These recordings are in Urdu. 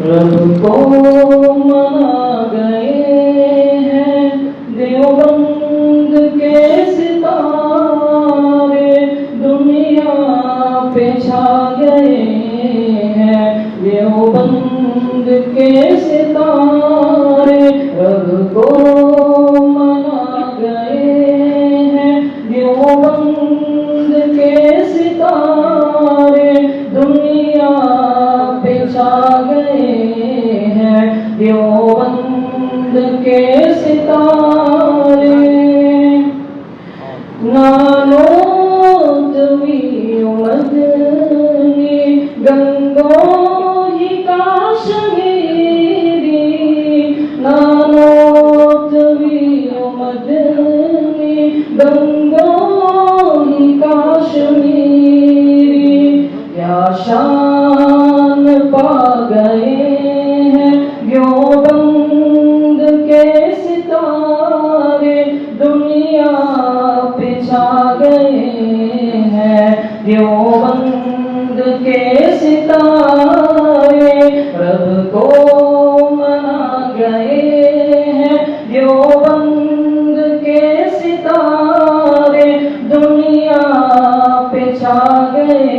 رب کو منا گئے ہیں دیوبند کے ستارے، دنیا پہ چھا گئے ہیں دیوبند کے ستارے، رب کو منا گئے ہیں دیوبند کے ستارے، دنیا پہ چھا گئے ہیں دیوبند کے ستارے۔ نانوتوی مدنی گنگوہی کاشمیری، نانوتوی مدنی گنگوہی کاشمیری، کیا شان پا گئے ہیں دیوبند کے ستارے، دنیا پہ چھا گئے ہیں دیوبند کے ستارے، رب کو منا گئے ہیں دیوبند کے ستارے، دنیا پہ چھا گئے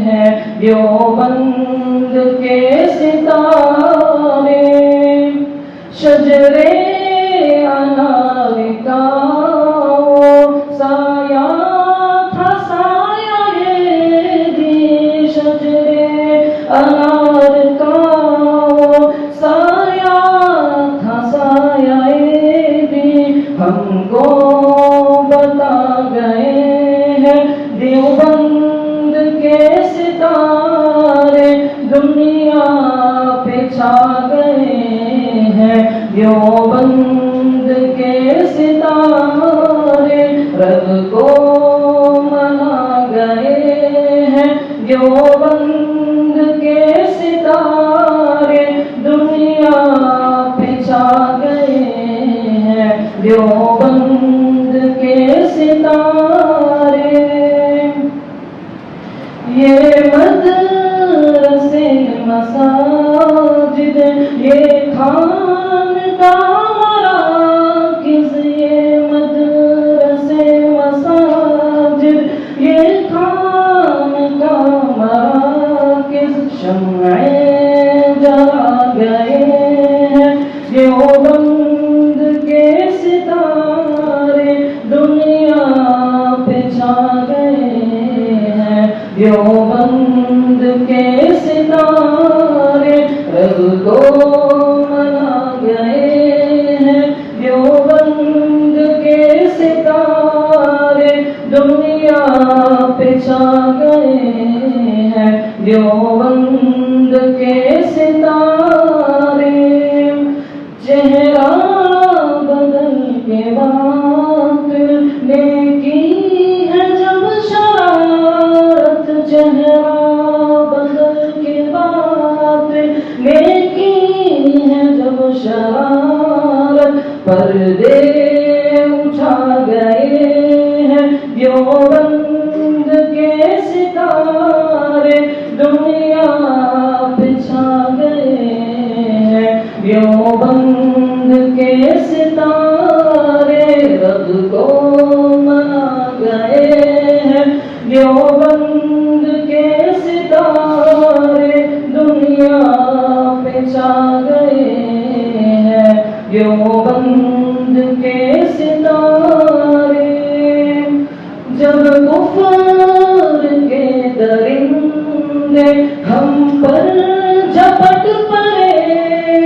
ہیں دیوبند کے ستارے۔ شجرے انار کا سایہ تھا سایہ دی، شجرے انار کا سایہ تھا سایہ دی، ہم کو بتا گئے ہیں دیوبند کے ستارے، دنیا پہ چھا گئے ہیں دیوبند کے ستارے، رب کو منا گئے ہیں دیوبند کے ستارے، دنیا پہ چھا گئے ہیں دیوبند کے ستارے۔ یہ مدرسے مساجد، یہ خانقاہ مراکز، یہ مدرسے مساجد، یہ خانقاہ مراکز، شمعیں جلا گئے ہیں دیوبند کے ستارے، دنیا پہ چھا گئے ہیں دیوبند کے ستارے، رب کو منا گئے ہیں دیوبند کے ستارے، دنیا پہ چھا گئے ہیں دیوبند کے ستارے۔ چہرہ بدل کے باطل نے کی ہے جب شرارت، چہرہ بدل کے باطل نے کی ہے جب شرارت، پردے اٹھا گئے ہیں دیوبند کے ستارے، دنیا پہ چھا گئے ہیں دیوبند کے ستارے، رب کو منا گئے ہیں دیوبند کے ستارے، دنیا پہ چھا گئے ہیں دیوبند کے ستارے۔ جب کفر کے درندے ہم پر جھپٹ پڑے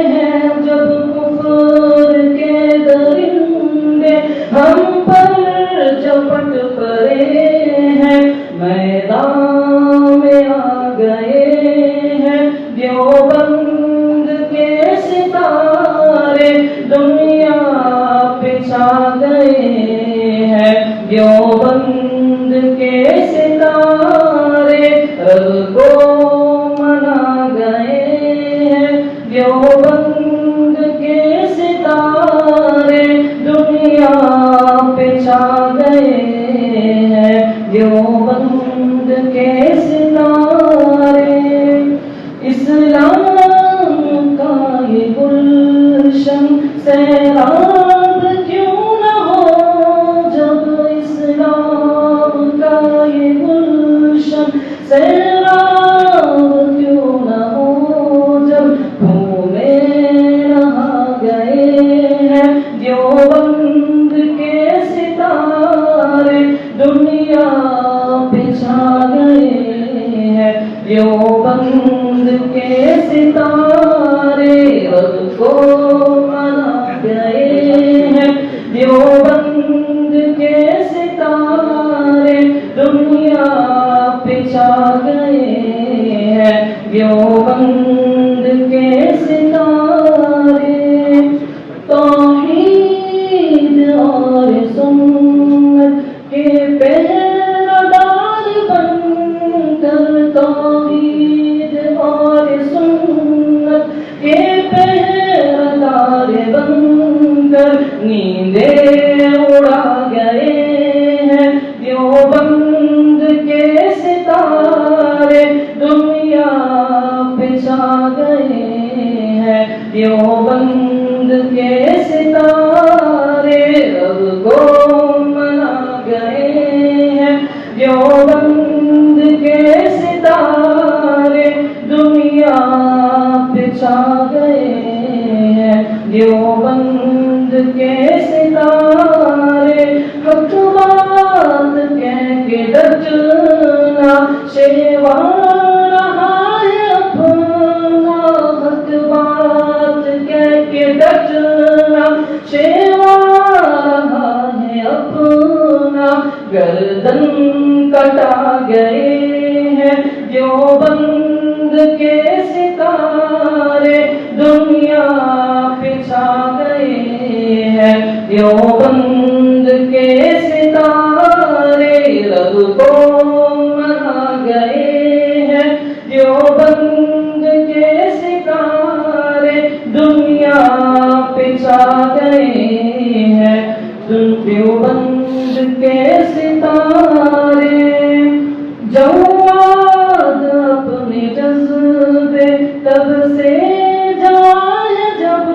ہیں، جب کفر کے درندے ہم پر جھپٹ پڑے ہیں، میدان میں آ گئے ہیں دیوبند کے ستارے، دنیا پہ چھا گئے ہیں دیوبند کے ستارے، رب کو منا گئے ہیں دیوبند کے ستارے، دنیا پہ چھا گئے ہیں دیوبند کے ستارے۔ اسلام ستارے رب کو منا گئے ہیں، دیوبند کے ستارے دنیا پہ چھا گئے ہیں، دیوبند کے ستارے توحید اور سنت کے پہرادار بن کر، توحید اور سنت کے پہرادار بن کر نیندیں اڑا گئے ہیں، دیوبند کے ستارے دنیا پہ چھا گئے ہیں، دیوبند کے ستارے رب کو منا گئے ہیں، دیوبند کے ستارے دنیا پہ چھا گئے ہیں، دیوبند کے ستارے حق بات کہہ کے ڈٹنا شیوا رہا ہے اپنا، حق بات کہہ کے ڈٹنا شیوا رہا ہے اپنا، گردن کٹا گئے ہیں، دیوبند کے ستارے دنیا پہ چھا گئے ہیں، دیوبند کے ستارے رب کو منا گئے ہیں، دیوبند کے ستارے دنیا پہ چھا گئے ہیں، دیوبند کے ستارے جواد اپنے جذبے تب سے جوان جب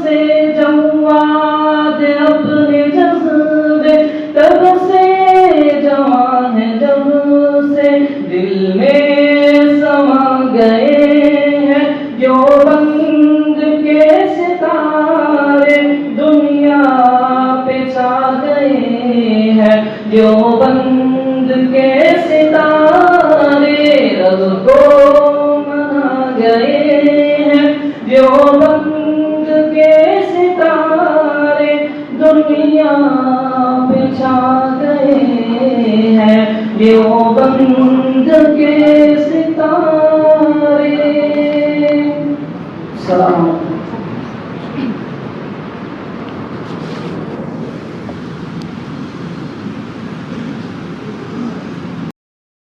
سے، جواد اپنے جذبے تب سے جوان جب سے دل میں سما گئے ہیں، دیوبند کے ستارے دنیا پہ چھا گئے ہیں، دیوبند کے ستارے رب کو منا گئے ہیں، دیوبند کے ستارے دنیا پہ چھا گئے ہیں، دیوبند کے ستارے۔ سلام